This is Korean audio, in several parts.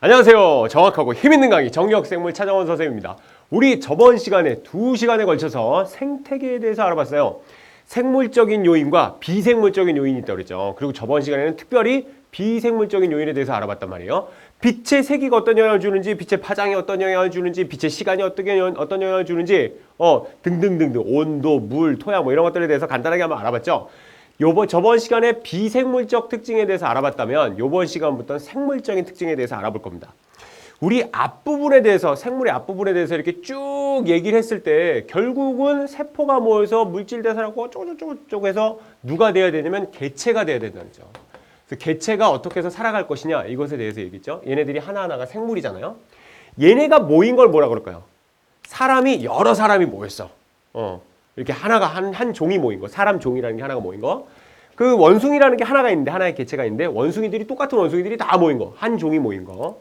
안녕하세요. 정확하고 힘있는 강의 정력생물 차정원 선생님입니다. 우리 저번 시간에 2시간에 걸쳐서 생태계에 대해서 알아봤어요. 생물적인 요인과 비생물적인 요인이 있다고 그랬죠. 그리고 저번 시간에는 특별히 비생물적인 요인에 대해서 알아봤단 말이에요. 빛의 세기가 어떤 영향을 주는지, 빛의 파장이 어떤 영향을 주는지, 빛의 시간이 어떤 영향을 주는지, 등등등등, 온도, 물, 토양 뭐 이런 것들에 대해서 간단하게 한번 알아봤죠. 저번 시간에 비생물적 특징에 대해서 알아봤다면 요번 시간부터는 생물적인 특징에 대해서 알아볼 겁니다. 우리 앞부분에 대해서, 생물의 앞부분에 대해서 이렇게 쭉 얘기를 했을 때 결국은 세포가 모여서 물질 대사하고 쪼쪼쪼쪼 해서 누가 돼야 되냐면 개체가 돼야 된다는 거죠. 그래서 개체가 어떻게 해서 살아갈 것이냐 이것에 대해서 얘기했죠. 얘네들이 하나하나가 생물이잖아요. 얘네가 모인 걸 뭐라 그럴까요? 여러 사람이 모였어. 이렇게 하나가 한 종이 모인 거, 사람 종이라는 게 하나가 모인 거. 그 원숭이라는 게 하나가 있는데, 하나의 개체가 있는데, 원숭이들이 똑같은 원숭이들이 다 모인 거, 한 종이 모인 거.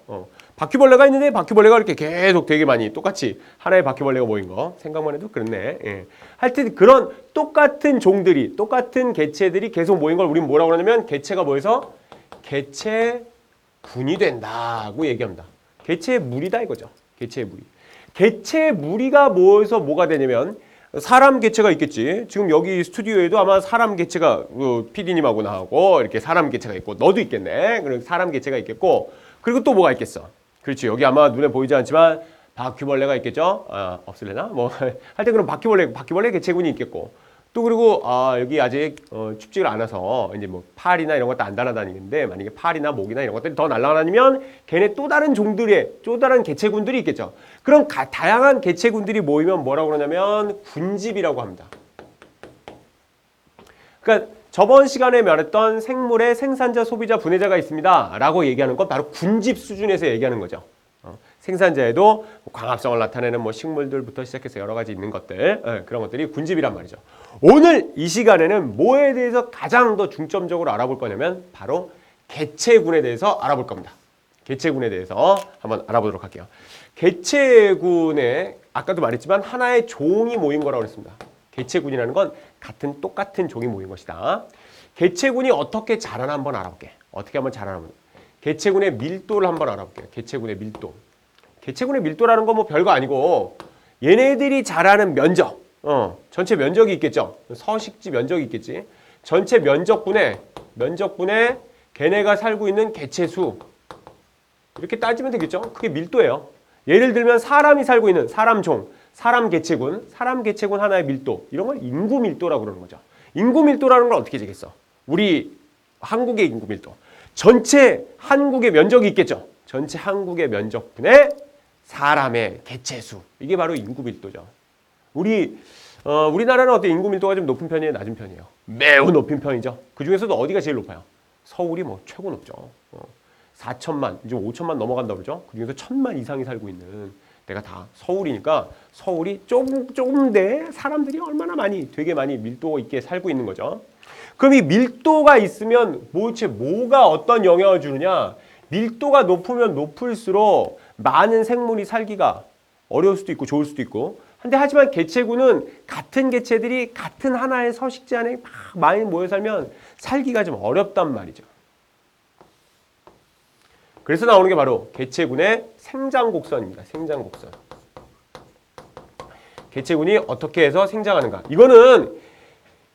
바퀴벌레가 있는데 바퀴벌레가 이렇게 계속 되게 많이 똑같이 하나의 바퀴벌레가 모인 거. 생각만 해도 그렇네. 예. 하여튼 그런 똑같은 종들이, 똑같은 개체들이 계속 모인 걸 우리는 뭐라고 그러냐면 개체가 모여서 개체군이 된다고 얘기합니다. 개체의 무리다 이거죠. 개체의 무리. 개체의 무리가 모여서 뭐가 되냐면 사람 개체가 있겠지. 지금 여기 스튜디오에도 아마 사람 개체가 PD님하고 나하고 이렇게 사람 개체가 있고 너도 있겠네. 그리고 사람 개체가 있겠고 그리고 또 뭐가 있겠어. 그렇지. 여기 아마 눈에 보이지 않지만 바퀴벌레가 있겠죠. 없을래나? 뭐 하여튼 그럼 바퀴벌레 개체군이 있겠고 또 그리고 여기 아직 춥지를 않아서 이제 뭐 파리나 이런 것도 안 날아다니는데 만약에 파리나 모기나 이런 것들이 더 날아다니면 걔네 또 다른 종들의 또 다른 개체군들이 있겠죠. 그럼 다양한 개체군들이 모이면 뭐라고 그러냐면 군집이라고 합니다. 그러니까 저번 시간에 말했던 생물의 생산자, 소비자, 분해자가 있습니다 라고 얘기하는 건 바로 군집 수준에서 얘기하는 거죠. 생산자에도 광합성을 나타내는 뭐 식물들부터 시작해서 여러 가지 있는 것들, 그런 것들이 군집이란 말이죠. 오늘 이 시간에는 뭐에 대해서 가장 더 중점적으로 알아볼 거냐면 바로 개체군에 대해서 알아볼 겁니다. 개체군에 대해서 한번 알아보도록 할게요. 개체군에 아까도 말했지만 하나의 종이 모인 거라고 했습니다. 개체군이라는 건 똑같은 종이 모인 것이다. 개체군이 어떻게 자라나 한번 알아볼게. 어떻게 한번 자라나 개체군의 밀도를 한번 알아볼게요. 개체군의 밀도. 개체군의 밀도라는 건 뭐 별거 아니고 얘네들이 자라는 면적, 전체 면적이 있겠죠. 서식지 면적이 있겠지. 전체 면적분에 걔네가 살고 있는 개체수 이렇게 따지면 되겠죠. 그게 밀도예요. 예를 들면 사람이 살고 있는 사람종, 사람 개체군 하나의 밀도 이런 걸 인구 밀도라고 그러는 거죠. 인구 밀도라는 걸 어떻게 재겠어? 우리 한국의 인구 밀도. 전체 한국의 면적이 있겠죠. 전체 한국의 면적분의 사람의 개체수. 이게 바로 인구 밀도죠. 우리나라는 어때? 인구 밀도가 좀 높은 편이에요? 낮은 편이에요? 매우 높은 편이죠. 그 중에서도 어디가 제일 높아요? 서울이 뭐 최고 높죠. 4천만, 이제 5천만 넘어간다 그러죠. 그 중에서 1,000만 이상이 살고 있는 데가 다 서울이니까 서울이 조금 사람들이 얼마나 되게 많이 밀도 있게 살고 있는 거죠. 그럼 이 밀도가 있으면 뭐가 어떤 영향을 주느냐? 밀도가 높으면 높을수록 많은 생물이 살기가 어려울 수도 있고 좋을 수도 있고. 하지만 개체군은 같은 개체들이 같은 하나의 서식지 안에 막 많이 모여 살면 살기가 좀 어렵단 말이죠. 그래서 나오는 게 바로 개체군의 생장곡선입니다. 생장곡선. 개체군이 어떻게 해서 생장하는가? 이거는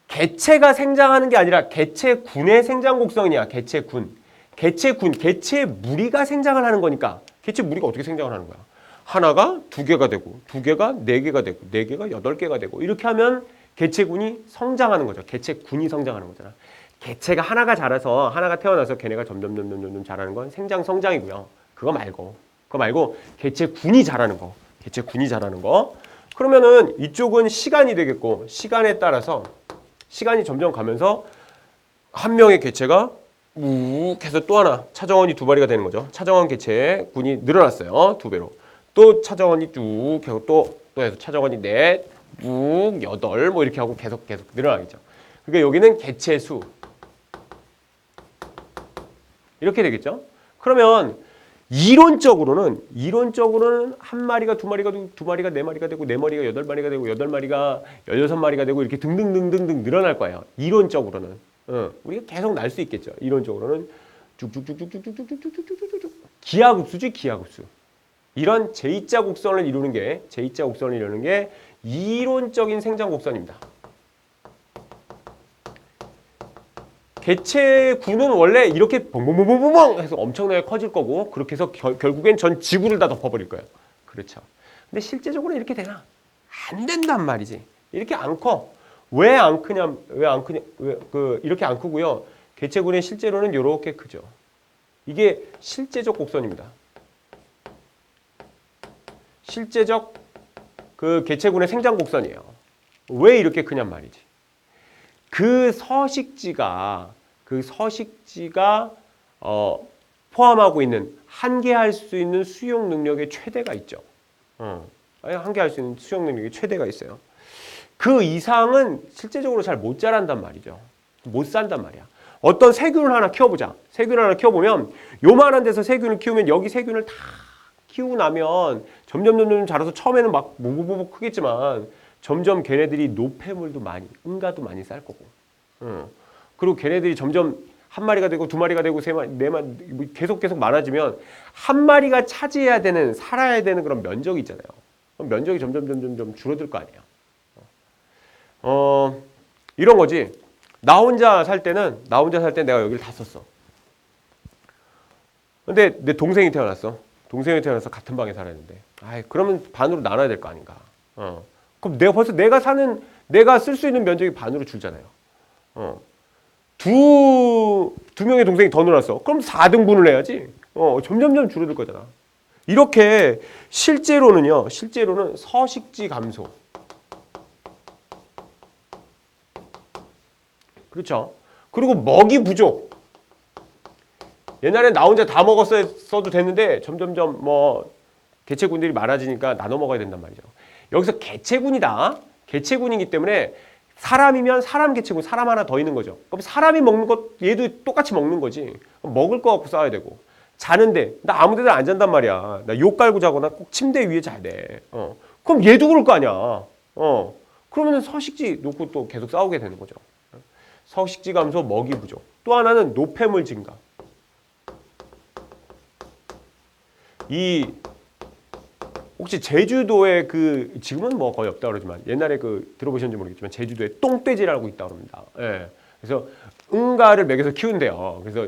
개체가 생장하는 게 아니라 개체군의 생장곡선이야. 개체 무리가 생장을 하는 거니까 개체 무리가 어떻게 생장을 하는 거야? 하나가 2개가 되고 2개가 4개가 되고 4개가 8개가 되고 이렇게 하면 개체군이 성장하는 거죠. 개체군이 성장하는 거잖아. 개체가 하나가 자라서 하나가 태어나서 걔네가 점점 자라는 건 생장 성장이고요. 그거 말고 개체군이 자라는 거. 그러면은 이쪽은 시간이 되겠고 시간에 따라서 시간이 점점 가면서 한 명의 개체가 욱 해서 또 하나 차정원이 2마리가 되는 거죠. 차정원 개체군이 늘어났어요. 2배로. 또 차정원이 쭉 해서 또 해서 차정원이 4, 6, 8 뭐 이렇게 하고 계속 늘어나겠죠. 그러니까 여기는 개체수 이렇게 되겠죠. 그러면 이론적으로는 한 마리가 2마리가 되고 2마리가 4마리가 되고 4마리가 8마리가 되고 8마리가 16마리가 되고 이렇게 등등등등 늘어날 거예요. 이론적으로는. 우리가 계속 날 수 있겠죠. 이론적으로는 쭉쭉쭉쭉쭉쭉쭉쭉쭉쭉쭉 기하급수지 기하급수. 이런 J자 곡선을 이루는 게 이론적인 생장 곡선입니다. 개체구는 원래 이렇게 벙벙벙벙벙 해서 엄청나게 커질 거고 그렇게 해서 결국엔 전 지구를 다 덮어버릴 거예요. 그렇죠. 근데 실제적으로 이렇게 되나? 안 된단 말이지. 이렇게 안 커. 왜 안 크냐? 이렇게 안 크고요. 개체군의 실제로는 이렇게 크죠. 이게 실제적 곡선입니다. 실제적 그 개체군의 생장 곡선이에요. 왜 이렇게 크냔 말이지. 그 서식지가 포함하고 있는 한계할 수 있는 수용 능력의 최대가 있죠. 한계할 수 있는 수용 능력의 최대가 있어요. 그 이상은 실제적으로 잘 못 자란단 말이죠. 못 산단 말이야. 어떤 세균을 하나 키워보자. 세균을 하나 키워보면 요만한 데서 세균을 키우면 여기 세균을 다 키우고 나면 점점 자라서 처음에는 막 무부부부 크겠지만 점점 걔네들이 노폐물도 많이, 응가도 많이 쌀 거고. 그리고 걔네들이 점점 한 마리가 되고 두 마리가 되고 세 마리, 네 마리 계속 많아지면 한 마리가 차지해야 되는, 살아야 되는 그런 면적이 있잖아요. 그럼 면적이 점점 줄어들 거 아니에요. 이런 거지. 나 혼자 살 때는 내가 여기를 다 썼어. 근데 내 동생이 태어났어. 동생이 태어나서 같은 방에 살았는데. 그러면 반으로 나눠야 될 거 아닌가. 그럼 내가 쓸 수 있는 면적이 반으로 줄잖아요. 두 명의 동생이 더 늘었어. 그럼 4등분을 해야지. 점점 줄어들 거잖아. 이렇게 실제로는 서식지 감소. 그렇죠. 그리고 먹이 부족. 옛날엔 나 혼자 다 먹었어도 됐는데 점점점 개체군들이 많아지니까 나눠 먹어야 된단 말이죠. 여기서 개체군이다. 개체군이기 때문에 사람이면 사람 개체군, 사람 하나 더 있는 거죠. 그럼 사람이 먹는 것 얘도 똑같이 먹는 거지. 먹을 거 갖고 싸워야 되고. 자는데 나 아무 데나 안 잔단 말이야. 나 욕 깔고 자거나 꼭 침대 위에 자야 돼. 그럼 얘도 그럴 거 아니야. 그러면 서식지 놓고 또 계속 싸우게 되는 거죠. 서식지 감소, 먹이 부족. 또 하나는 노폐물 증가. 혹시 제주도에 지금은 거의 없다 그러지만 옛날에 들어보셨는지 모르겠지만 제주도에 똥돼지라고 있다 그럽니다. 예. 그래서 응가를 먹여서 키운대요. 그래서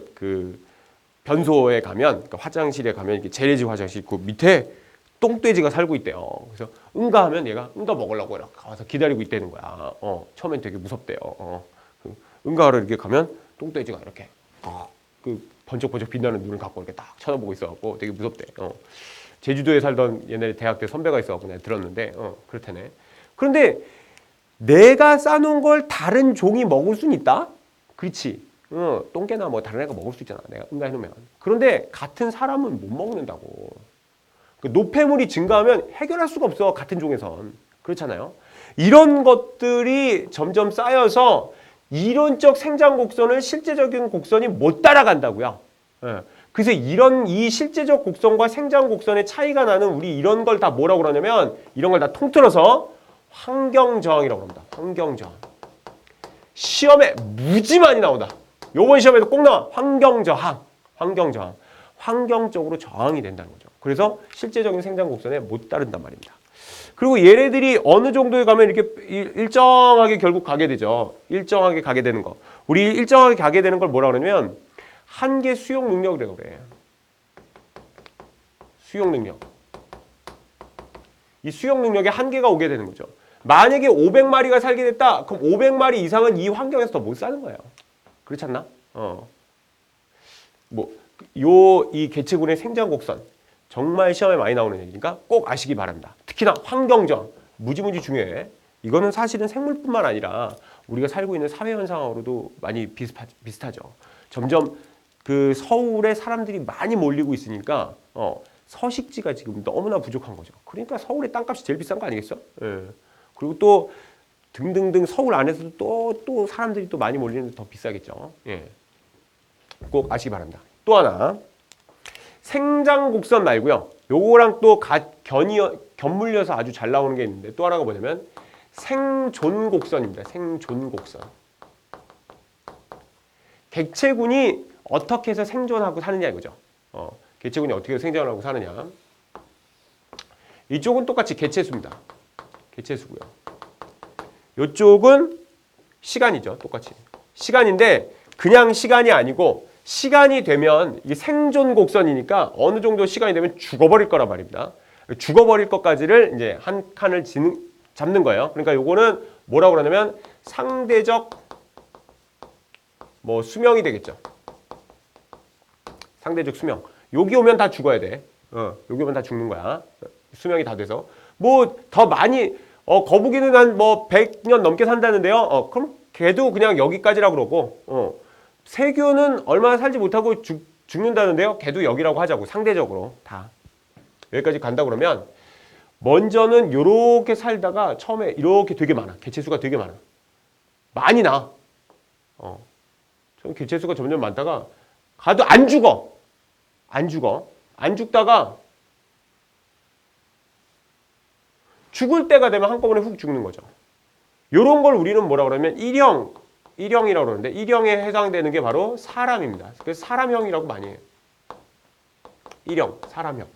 변소에 가면, 그러니까 화장실에 가면 이렇게 재래지 화장실 밑에 똥돼지가 살고 있대요. 그래서 응가하면 얘가 응가 먹으려고 이렇게 가서 기다리고 있다는 거야. 처음엔 되게 무섭대요. 응가하러 이렇게 가면 똥돼지가 이렇게 번쩍번쩍 빛나는 눈을 갖고 이렇게 딱 쳐다보고 있어갖고 되게 무섭대. 제주도에 살던 옛날에 대학 때 선배가 있어갖고 내가 들었는데 그렇다네. 그런데 내가 싸놓은 걸 다른 종이 먹을 수는 있다? 그렇지. 똥개나 다른 애가 먹을 수 있잖아. 내가 응가해놓으면. 그런데 같은 사람은 못 먹는다고. 노폐물이 증가하면 해결할 수가 없어. 같은 종에선. 그렇잖아요. 이런 것들이 점점 쌓여서 이론적 생장 곡선을 실제적인 곡선이 못 따라간다고요. 그래서 이 실제적 곡선과 생장 곡선의 차이가 나는 우리 이런 걸 다 뭐라고 그러냐면 이런 걸 다 통틀어서 환경저항이라고 합니다. 환경저항. 시험에 무지 많이 나온다. 요번 시험에도 꼭 나와. 환경저항. 환경적으로 저항이 된다는 거죠. 그래서 실제적인 생장 곡선에 못 따른단 말입니다. 그리고 얘네들이 어느 정도에 가면 이렇게 일정하게 결국 가게 되죠. 일정하게 가게 되는 거. 우리 일정하게 가게 되는 걸 뭐라 그러냐면 한계 수용 능력이라고 그래. 수용 능력. 이 수용 능력에 한계가 오게 되는 거죠. 만약에 500마리가 살게 됐다. 그럼 500마리 이상은 이 환경에서 더 못 사는 거예요. 그렇지 않나? 이 개체군의 생장 곡선. 정말 시험에 많이 나오는 얘기니까 꼭 아시기 바랍니다. 특히나 환경저항. 무지무지 중요해. 이거는 사실은 생물뿐만 아니라 우리가 살고 있는 사회 현상으로도 많이 비슷하죠. 점점 서울에 사람들이 많이 몰리고 있으니까 서식지가 지금 너무나 부족한 거죠. 그러니까 서울의 땅값이 제일 비싼 거 아니겠어? 예. 그리고 또 등등등 서울 안에서도 또 사람들이 또 많이 몰리는데 더 비싸겠죠. 예. 꼭 아시기 바랍니다. 또 하나. 생장 곡선 말고요. 요거랑 또 견물려서 아주 잘 나오는 게 있는데 또 하나가 뭐냐면 생존 곡선입니다. 생존 곡선. 개체군이 어떻게 해서 생존하고 사느냐 이거죠. 개체군이 어떻게 해서 생존하고 사느냐. 이쪽은 똑같이 개체수입니다. 개체수고요. 이쪽은 시간이죠. 똑같이. 시간인데 그냥 시간이 아니고 시간이 되면 이게 생존 곡선이니까 어느 정도 시간이 되면 죽어버릴 거란 말입니다. 죽어버릴 것까지를 이제 한 칸을 잡는 거예요. 그러니까 요거는 뭐라고 그러냐면 상대적 뭐 수명이 되겠죠. 상대적 수명. 여기 오면 다 죽어야 돼. 여기 오면 다 죽는 거야. 수명이 다 돼서. 뭐 더 많이 거북이는 한 뭐 100년 넘게 산다는데요. 그럼 걔도 그냥 여기까지라고 그러고 세균은 얼마나 살지 못하고 죽는다는데요. 걔도 여기라고 하자고. 상대적으로 다. 여기까지 간다 그러면 먼저는 요렇게 살다가 처음에 이렇게 되게 많아. 개체수가 되게 많아. 많이 나. 개체수가 점점 많다가 가도 안 죽어. 안 죽어. 안 죽다가 죽을 때가 되면 한꺼번에 훅 죽는 거죠. 요런 걸 우리는 뭐라 그러면 일형이라고 그러는데 일형에 해당되는 게 바로 사람입니다. 그래서 사람형이라고 많이 해요. 일형, 사람형.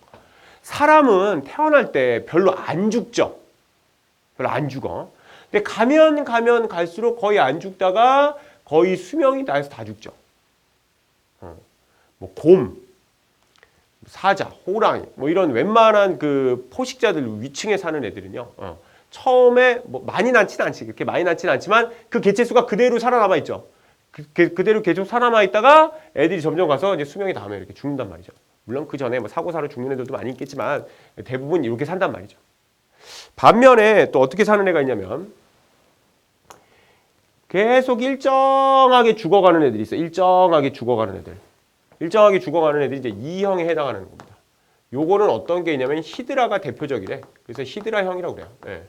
사람은 태어날 때 별로 안 죽죠. 별로 안 죽어. 근데 가면 갈수록 거의 안 죽다가 거의 수명이 다해서 다 죽죠. 뭐 곰, 사자, 호랑이, 뭐 이런 웬만한 그 포식자들 위층에 사는 애들은요. 처음에 뭐 많이 낳지는 않지. 그렇게 많이 낳지는 않지만 그 개체수가 그대로 살아남아 있죠. 그대로 계속 살아남아 있다가 애들이 점점 가서 이제 수명이 닿으면 이렇게 죽는단 말이죠. 물론 그 전에 뭐 사고사로 죽는 애들도 많이 있겠지만 대부분 이렇게 산단 말이죠. 반면에 또 어떻게 사는 애가 있냐면 계속 일정하게 죽어가는 애들이 있어요. 일정하게 죽어가는 애들. 일정하게 죽어가는 애들이 이제 E형에 해당하는 겁니다. 요거는 어떤 게 있냐면 히드라가 대표적이래. 그래서 히드라형이라고 그래요. 네.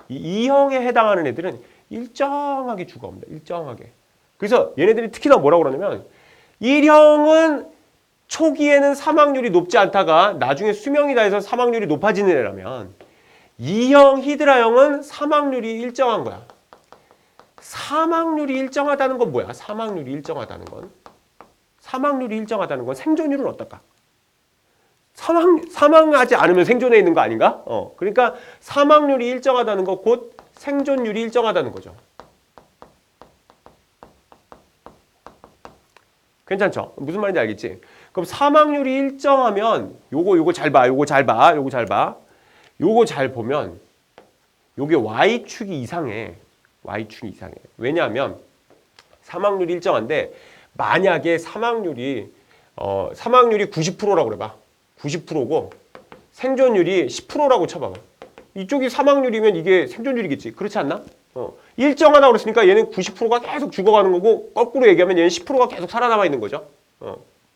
이 E형에 해당하는 애들은 일정하게 죽어갑니다. 일정하게. 그래서 얘네들이 특히나 뭐라고 그러냐면 1형은 초기에는 사망률이 높지 않다가 나중에 수명이 다해서 사망률이 높아지는 애라면 2형 히드라형은 사망률이 일정한 거야. 사망률이 일정하다는 건 뭐야? 사망률이 일정하다는 건 생존율은 어떨까? 사망하지 않으면 생존해 있는 거 아닌가? 그러니까 사망률이 일정하다는 거 곧 생존율이 일정하다는 거죠. 괜찮죠? 무슨 말인지 알겠지? 그럼 사망률이 일정하면 요거 잘 봐. 요거 잘 보면 요게 Y축이 이상해. 왜냐하면 사망률이 일정한데 만약에 사망률이 90%라고 그래봐. 90%고 생존율이 10%라고 쳐봐봐. 이쪽이 사망률이면 이게 생존율이겠지. 그렇지 않나? 일정하다고 그랬으니까 얘는 90%가 계속 죽어가는 거고 거꾸로 얘기하면 얘는 10%가 계속 살아남아 있는 거죠.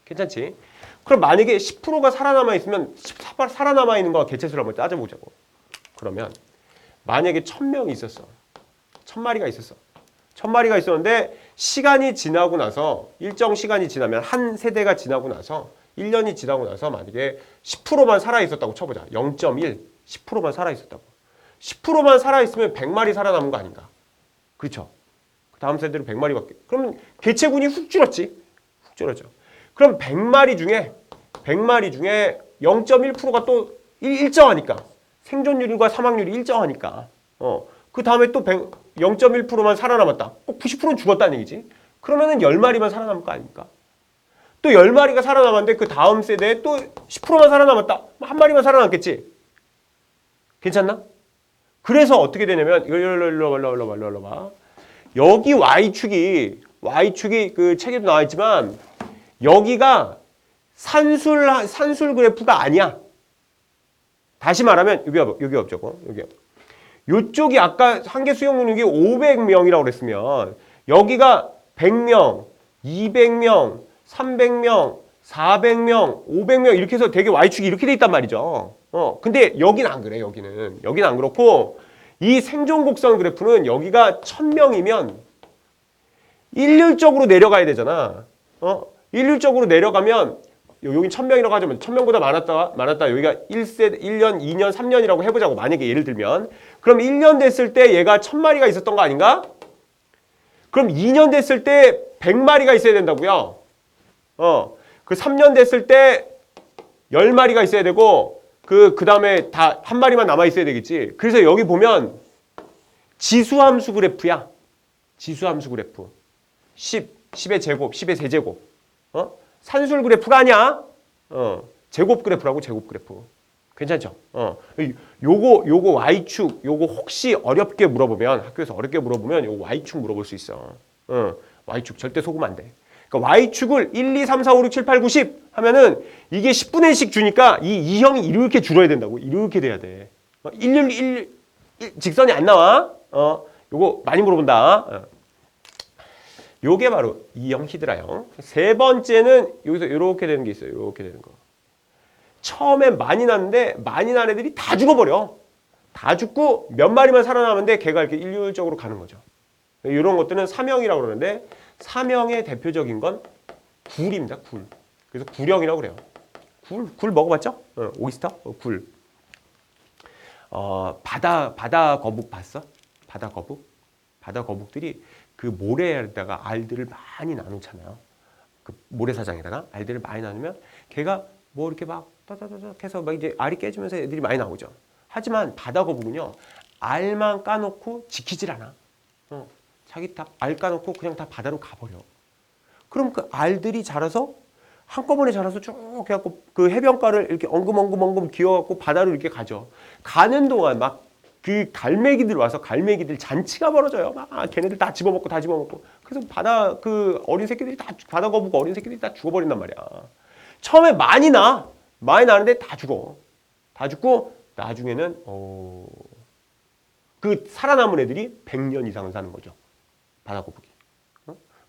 괜찮지? 그럼 만약에 10%가 살아남아 있으면 살아남아 있는 거와 개체수를 한번 따져보자고. 그러면 만약에 1000명이 있었어. 1000마리가 있었어. 1000마리가 있었는데 시간이 지나고 나서 일정 시간이 지나면 한 세대가 지나고 나서 1년이 지나고 나서 만약에 10%만 살아있었다고 쳐보자. 0.1, 10%만 살아있었다고. 10%만 살아있으면 100마리 살아남은 거 아닌가? 그렇죠. 그 다음 세대로 100마리밖에. 그러면 개체군이 훅 줄었지. 훅 줄었죠. 그럼 100마리 중에 0.1%가 또 일정하니까. 생존율과 사망률이 일정하니까. 그 다음에 또 0.1%만 살아남았다. 꼭 90%는 죽었다는 얘기지. 그러면은 10마리만 살아남을 거 아닙니까? 또 10마리가 살아남았는데 그 다음 세대에 또 10%만 살아남았다. 한 마리만 살아남겠지. 괜찮나? 그래서 어떻게 되냐면 일로 봐. 여기 Y축이 그 책에도 나와 있지만 여기가 산술 그래프가 아니야. 다시 말하면 여기 없죠. 여기. 요쪽이 아까 한계 수용 능력이 500명이라고 그랬으면 여기가 100명, 200명, 300명, 400명, 500명 이렇게 해서 되게 Y축이 이렇게 돼 있단 말이죠. 근데 여기는 안 그래. 여기는 안 그렇고 이 생존 곡선 그래프는 여기가 1000명이면 일률적으로 내려가야 되잖아. 일률적으로 내려가면 여긴 1000명이라고 하자면 1000명보다 많았다. 여기가 1년, 2년, 3년이라고 해보자고. 만약에 예를 들면 그럼 1년 됐을 때 얘가 1000마리가 있었던 거 아닌가? 그럼 2년 됐을 때 100마리가 있어야 된다고요. 그 3년 됐을 때 10마리가 있어야 되고 그 다음에 다 한 마리만 남아 있어야 되겠지. 그래서 여기 보면 지수함수 그래프야. 지수함수 그래프. 10의 제곱, 10의 세제곱. 산술 그래프가 아니야. 제곱 그래프라고, 제곱 그래프. 괜찮죠? 요거 Y축, 요거 혹시 어렵게 물어보면, 학교에서 어렵게 물어보면 요거 Y축 물어볼 수 있어. Y축 절대 속으면 안 돼. 그러니까 Y축을 1, 2, 3, 4, 5, 6, 7, 8, 9, 10 하면은 이게 10분의 1씩 주니까 이 2형이 이렇게 줄어야 된다고. 이렇게 돼야 돼. 1, 직선이 안 나와. 요거 많이 물어본다. 요게 바로 2형 히드라형. 세 번째는 여기서 이렇게 되는 게 있어요. 이렇게 되는 거. 처음에 많이 났는데 많이 난 애들이 다 죽어버려. 다 죽고 몇 마리만 살아남는데 걔가 이렇게 일률적으로 가는 거죠. 이런 것들은 삼형이라고 그러는데 삼형의 대표적인 건 굴입니다. 굴. 그래서 굴형이라고 그래요. 굴 먹어봤죠? 오이스터? 굴. 바다 거북 봤어? 바다 거북? 바다 거북들이 그 모래에다가 알들을 많이 나누잖아요. 그 모래사장에다가 알들을 많이 나누면 걔가 뭐 이렇게 막 따다다닥 해서 막 이제 알이 깨지면서 애들이 많이 나오죠. 하지만 바다 거북은요, 알만 까놓고 지키질 않아. 자기 다 알 까놓고 그냥 다 바다로 가버려. 그럼 그 알들이 자라서 한꺼번에 자라서 쭉 해갖고 그 해변가를 이렇게 엉금엉금 기어갖고 바다로 이렇게 가죠. 가는 동안 막 그 갈매기들 와서 갈매기들 잔치가 벌어져요. 막 걔네들 다 집어먹고 다 집어먹고. 그래서 바다 그 어린 새끼들이 다 바다 거북 어린 새끼들이 다 죽어버린단 말이야. 처음에 많이 나는데 다 죽어. 다 죽고 나중에는 그 살아남은 애들이 100년 이상은 사는 거죠. 바다 거북이.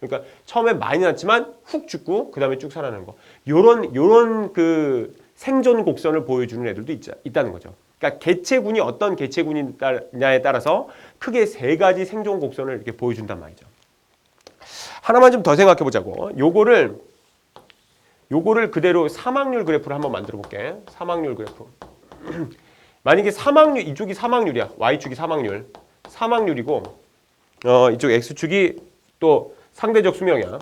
그러니까 처음에 많이 났지만 훅 죽고 그 다음에 쭉 살아나는 거. 요런 그 생존 곡선을 보여주는 애들도 있다는 거죠. 그러니까 개체군이 어떤 개체군이냐에 따라서 크게 세 가지 생존 곡선을 이렇게 보여준단 말이죠. 하나만 좀 더 생각해 보자고. 요거를 그대로 사막률 그래프를 한번 만들어 볼게. 사막률 그래프. 만약에 사막률, 이쪽이 사막률이야. Y축이 사막률이고, 이쪽 X축이 또 상대적 수명이야.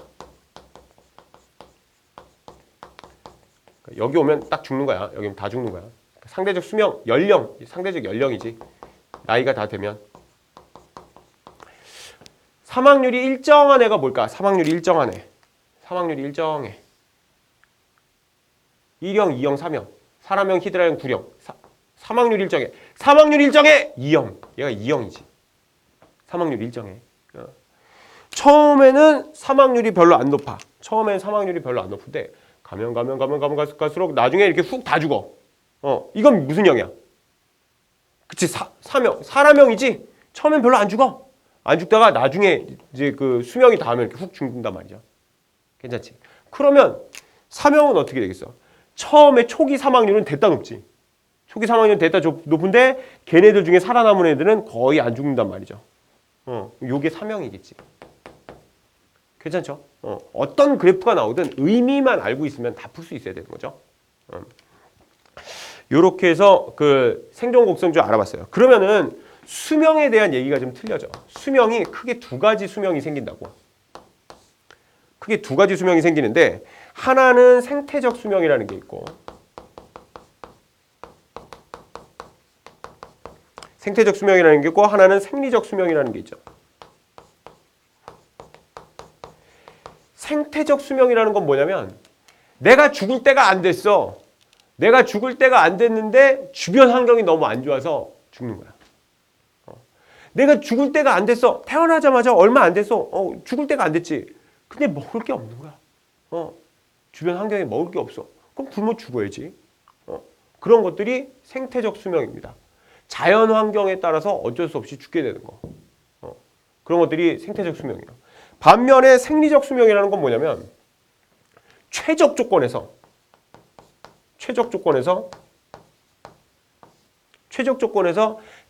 여기 오면 딱 죽는 거야. 여기 오면 다 죽는 거야. 상대적 수명, 연령, 상대적 연령이지. 나이가 다 되면. 사망률이 일정한 애가 뭘까? 사망률이 일정한 애. 사망률이 일정해. 1형, 2형, 3형. 사람형, 히드라형, 9형. 사망률 일정해. 사망률 일정해! 2형. 얘가 2형이지. 사망률 일정해. 처음에는 사망률이 별로 안 높아. 처음에는 사망률이 별로 안 높은데 가면 갈수록 나중에 이렇게 훅 다 죽어. 이건 무슨 형이야? 그치, 사람형이지? 처음엔 별로 안 죽어. 안 죽다가 나중에 이제 그 수명이 닿으면 이렇게 훅 죽는단 말이죠. 괜찮지? 그러면 사명은 어떻게 되겠어? 처음에 초기 사망률은 됐다 높지. 초기 사망률은 됐다 높은데 걔네들 중에 살아남은 애들은 거의 안 죽는단 말이죠. 요게 사명이겠지. 괜찮죠? 어떤 그래프가 나오든 의미만 알고 있으면 다 풀 수 있어야 되는 거죠. 요렇게 해서 그 생존 곡선줄 알아봤어요. 그러면은 수명에 대한 얘기가 좀 틀려져. 수명이 크게 두 가지 수명이 생긴다고. 크게 두 가지 수명이 생기는데 하나는 생태적 수명이라는 게 있고 생태적 수명이라는 게 있고 하나는 생리적 수명이라는 게 있죠. 생태적 수명이라는 건 뭐냐면 내가 죽을 때가 안 됐어. 내가 죽을 때가 안 됐는데 주변 환경이 너무 안 좋아서 죽는 거야. 내가 죽을 때가 안 됐어. 태어나자마자 얼마 안 됐어. 죽을 때가 안 됐지. 근데 먹을 게 없는 거야. 주변 환경에 먹을 게 없어. 그럼 굶어 죽어야지. 그런 것들이 생태적 수명입니다. 자연 환경에 따라서 어쩔 수 없이 죽게 되는 거. 그런 것들이 생태적 수명이에요. 반면에 생리적 수명이라는 건 뭐냐면 최적 조건에서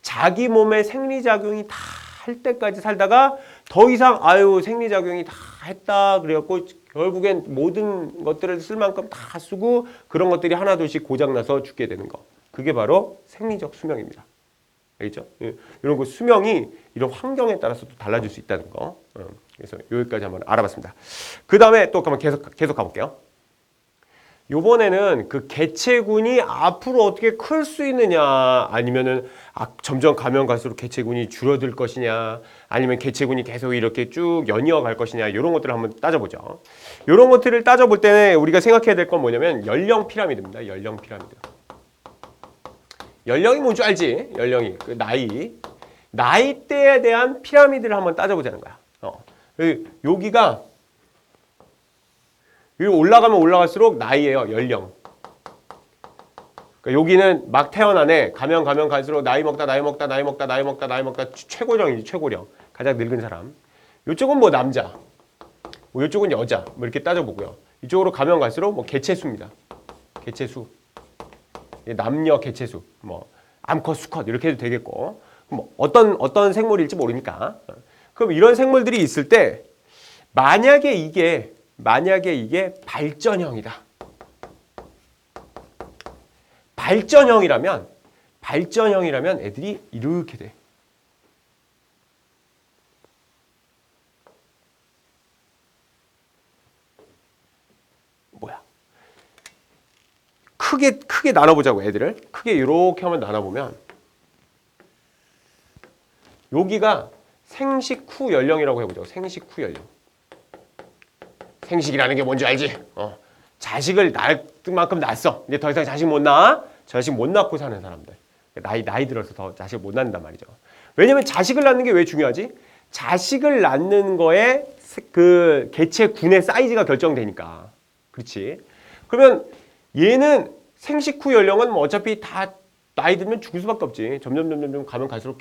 자기 몸의 생리작용이 다 할 때까지 살다가 더 이상 생리작용이 다 했다 그래갖고 결국엔 모든 것들을 쓸 만큼 다 쓰고 그런 것들이 하나둘씩 고장나서 죽게 되는 거. 그게 바로 생리적 수명입니다. 알겠죠? 이런 거 수명이 이런 환경에 따라서 또 달라질 수 있다는 거. 그래서 여기까지 한번 알아봤습니다. 그 다음에 또 한번 계속 가볼게요. 요번에는 그 개체군이 앞으로 어떻게 클 수 있느냐, 아니면은 점점 가면 갈수록 개체군이 줄어들 것이냐, 아니면 개체군이 계속 이렇게 쭉 연이어 갈 것이냐, 이런 것들을 한번 따져보죠. 이런 것들을 따져볼 때는 우리가 생각해야 될 건 뭐냐면 연령 피라미드입니다. 연령 피라미드. 연령이 뭔 줄 알지? 연령이 그 나이대에 대한 피라미드를 한번 따져보자는 거야. 여기가 여기 올라가면 올라갈수록 나이예요. 연령. 그러니까 여기는 막 태어난 애, 가면 갈수록 나이 먹다 최고령이지, 최고령. 가장 늙은 사람. 이쪽은 뭐 남자, 뭐 이쪽은 여자, 뭐 이렇게 따져보고요. 이쪽으로 가면 갈수록 뭐 개체수입니다. 개체수. 남녀 개체수. 뭐 암컷, 수컷 이렇게 해도 되겠고. 뭐 어떤 생물일지 모르니까. 그럼 이런 생물들이 있을 때 만약에 이게 발전형이다. 발전형이라면 애들이 이렇게 돼. 뭐야? 크게 나눠보자고, 애들을. 크게 이렇게 한번 나눠보면 여기가 생식 후 연령이라고 해보죠. 생식 후 연령. 생식이라는 게 뭔지 알지? 자식을 낳을 만큼 낳았어. 이제 더 이상 자식 못 낳아? 자식 못 낳고 사는 사람들. 나이 들어서 더 자식을 못 낳는단 말이죠. 왜냐면 자식을 낳는 게 왜 중요하지? 자식을 낳는 거에 그 개체군의 사이즈가 결정되니까. 그렇지? 그러면 얘는 생식 후 연령은 뭐 어차피 다 나이 들면 죽을 수밖에 없지. 점점 가면 갈수록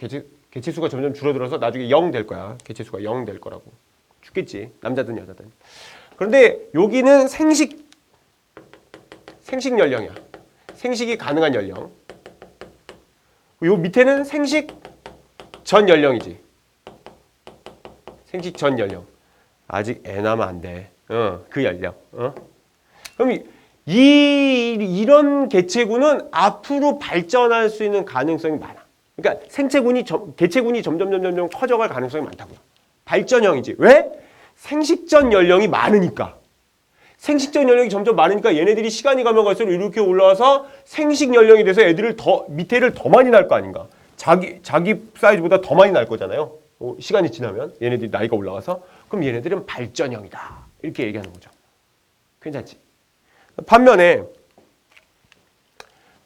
개체수가 점점 줄어들어서 나중에 0 될 거야. 개체수가 0 될 거라고. 죽겠지. 남자든 여자든. 그런데 여기는 생식 연령이야. 생식이 가능한 연령. 요 밑에는 생식 전 연령이지. 생식 전 연령. 아직 애 낳으면 안 돼. 그 연령. 그럼 이런 개체군은 앞으로 발전할 수 있는 가능성이 많아. 그러니까 개체군이 점점 커져갈 가능성이 많다고요. 발전형이지. 왜? 생식전 연령이 많으니까. 생식전 연령이 점점 많으니까 얘네들이 시간이 가면 갈수록 이렇게 올라와서 생식 연령이 돼서 애들을 밑에를 더 많이 낳을 거 아닌가. 자기 사이즈보다 더 많이 낳을 거잖아요. 시간이 지나면 얘네들이 나이가 올라가서. 그럼 얘네들은 발전형이다. 이렇게 얘기하는 거죠. 괜찮지?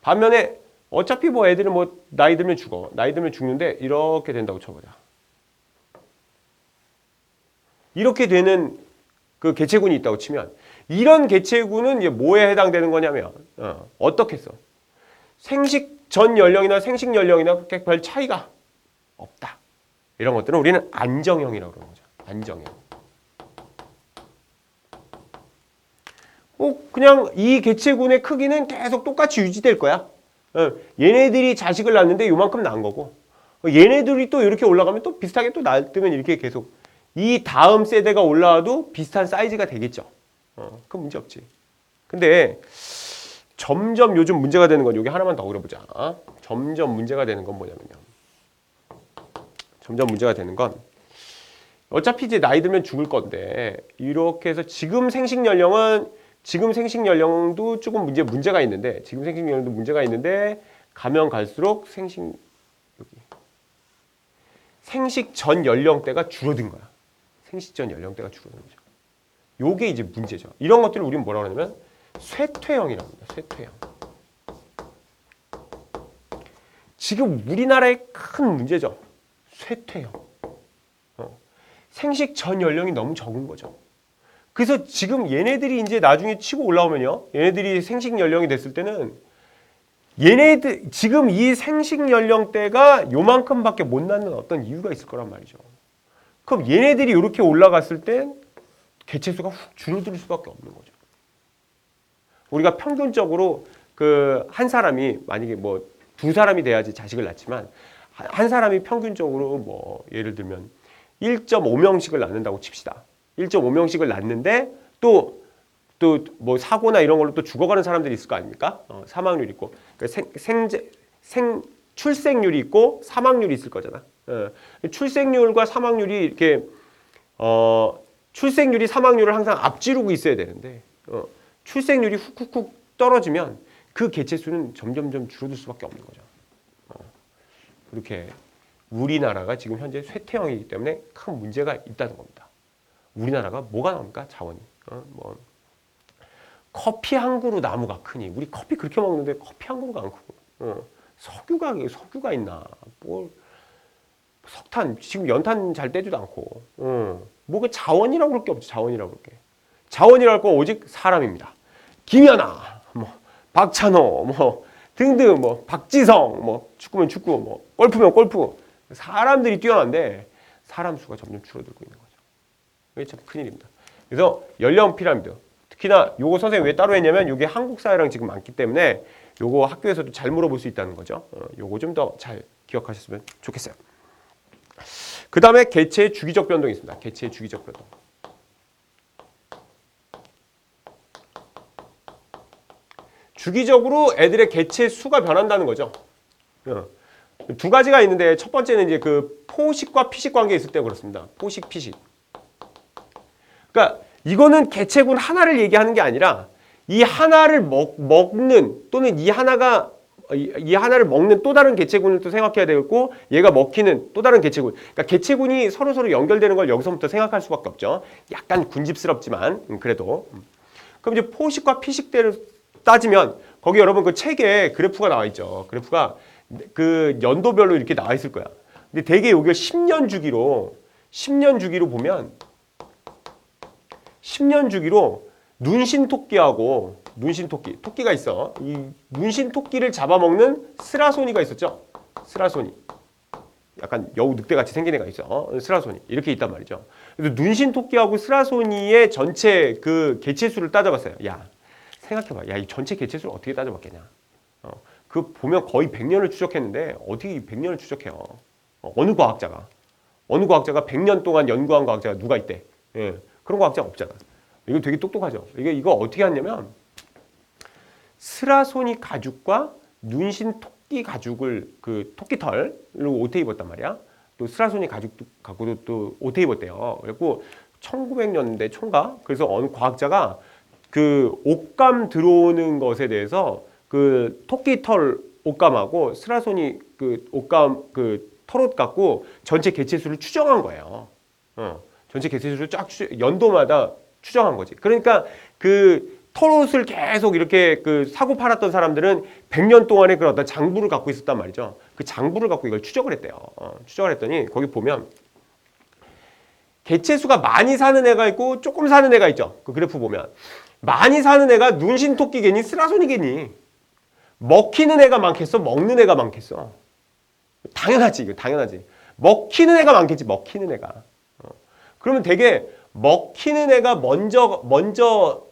반면에 어차피 뭐 애들은 뭐 나이 들면 죽어. 나이 들면 죽는데 이렇게 된다고 쳐보자. 이렇게 되는 그 개체군이 있다고 치면 이런 개체군은 이제 뭐에 해당되는 거냐면 어떻게 써? 생식 전 연령이나 생식 연령이나 그렇게 별 차이가 없다. 이런 것들은 우리는 안정형이라고 그러는 거죠. 안정형. 그냥 이 개체군의 크기는 계속 똑같이 유지될 거야. 얘네들이 자식을 낳는데 요만큼 낳은 거고 얘네들이 또 이렇게 올라가면 또 비슷하게 또 낳으면 이렇게 계속 이 다음 세대가 올라와도 비슷한 사이즈가 되겠죠. 그건 문제 없지. 근데 점점 요즘 문제가 되는 건 여기 하나만 더 그려보자. 점점 문제가 되는 건 뭐냐면요. 점점 문제가 되는 건 어차피 이제 나이 들면 죽을 건데 이렇게 해서 지금 생식 연령도 조금 문제가 있는데 지금 생식 연령도 문제가 있는데 가면 갈수록 생식 전 연령대가 줄어든 거야. 생식 전 연령대가 줄어든 거죠. 요게 이제 문제죠. 이런 것들을 우리는 뭐라고 하냐면 쇠퇴형이라고 합니다. 쇠퇴형. 지금 우리나라의 큰 문제죠. 쇠퇴형. 생식 전 연령이 너무 적은 거죠. 그래서 지금 얘네들이 이제 나중에 치고 올라오면요. 얘네들이 생식 연령이 됐을 때는 지금 이 생식 연령대가 요만큼밖에 못 낳는 어떤 이유가 있을 거란 말이죠. 그럼 얘네들이 이렇게 올라갔을 땐 개체수가 훅 줄어들 수밖에 없는 거죠. 우리가 평균적으로 그 한 사람이 만약에 뭐 두 사람이 돼야지 자식을 낳지만 한 사람이 평균적으로 뭐 예를 들면 1.5명씩을 낳는다고 칩시다. 1.5명씩을 낳는데 또 뭐 사고나 이런 걸로 또 죽어가는 사람들이 있을 거 아닙니까? 사망률이 있고 그러니까 출생률이 있고 사망률이 있을 거잖아. 출생률과 사망률이 이렇게 출생률이 사망률을 항상 앞지르고 있어야 되는데 출생률이 훅훅훅 떨어지면 그 개체수는 점점점 줄어들 수밖에 없는 거죠. 그렇게 우리나라가 지금 현재 쇠퇴형이기 때문에 큰 문제가 있다는 겁니다. 우리나라가 뭐가 나옵니까? 자원이. 뭐 커피 한 그루 나무가 크니 우리 커피 그렇게 먹는데 커피 한 그루가 안 크고 석유가 있나? 뭘 석탄 지금 연탄 잘 떼지도 않고 뭐그 자원이라고 그럴 게 없지. 자원이라고 그럴 게. 자원이라고 할 건 오직 사람입니다. 김연아, 뭐 박찬호, 뭐 등등, 뭐 박지성, 뭐 축구면 축구, 뭐 골프면 골프. 사람들이 뛰어난데 사람 수가 점점 줄어들고 있는 거죠. 이게 참 큰일입니다. 그래서 연령 피라미드. 특히나 요거 선생님 왜 따로 했냐면 요게 한국 사회랑 지금 많기 때문에 요거 학교에서도 잘 물어볼 수 있다는 거죠. 요거 좀 더 잘 기억하셨으면 좋겠어요. 그 다음에 개체의 주기적 변동이 있습니다. 개체의 주기적 변동. 주기적으로 애들의 개체 수가 변한다는 거죠. 두 가지가 있는데 첫 번째는 이제 그 포식과 피식 관계에 있을 때 그렇습니다. 포식, 피식. 그러니까 이거는 개체군 하나를 얘기하는 게 아니라 이 하나를 먹는 또는 이 하나를 먹는 또 다른 개체군을 또 생각해야 되겠고 얘가 먹히는 또 다른 개체군. 그러니까 개체군이 서로 연결되는 걸 여기서부터 생각할 수밖에 없죠. 약간 군집스럽지만 그래도. 그럼 이제 포식과 피식대를 따지면 거기 여러분 그 책에 그래프가 나와 있죠. 그래프가 그 연도별로 이렇게 나와 있을 거야. 근데 대개 여기가 10년 주기로 보면 10년 주기로 눈신토끼하고 토끼가 있어. 이 눈신토끼를 잡아먹는 스라소니가 있었죠. 스라소니. 약간 여우 늑대 같이 생긴 애가 있어. 스라소니. 이렇게 있단 말이죠. 그래서 눈신토끼하고 스라소니의 전체 그 개체수를 따져봤어요. 야, 생각해봐. 야, 이 전체 개체수를 어떻게 따져봤겠냐. 그 보면 거의 100년을 추적했는데 어떻게 100년을 추적해요. 어느 과학자가 100년 동안 연구한 과학자가 누가 있대. 예, 그런 과학자가 없잖아. 이거 되게 똑똑하죠. 이거 어떻게 하냐면 스라소니 가죽과 눈신 토끼 가죽을 그 토끼털로 옷에 입었단 말이야. 또 스라소니 가죽도 갖고도 또 옷에 입었대요. 그래갖고 1900년대 총가 그래서 어느 과학자가 그 옷감 들어오는 것에 대해서 그 토끼털 옷감하고 스라소니 그 옷감 그 털옷 갖고 전체 개체수를 추정한 거예요. 전체 개체수를 쫙 연도마다 추정한 거지. 그러니까 그 털옷을 계속 이렇게 그 사고 팔았던 사람들은 100년 동안의 그런 어떤 장부를 갖고 있었단 말이죠. 그 장부를 갖고 이걸 추적을 했대요. 추적을 했더니 거기 보면 개체수가 많이 사는 애가 있고 조금 사는 애가 있죠. 그 그래프 보면 많이 사는 애가 눈신토끼개니 스라소니개니 먹히는 애가 많겠어? 먹는 애가 많겠어? 당연하지. 이거 당연하지. 먹히는 애가 많겠지. 먹히는 애가. 그러면 되게 먹히는 애가 먼저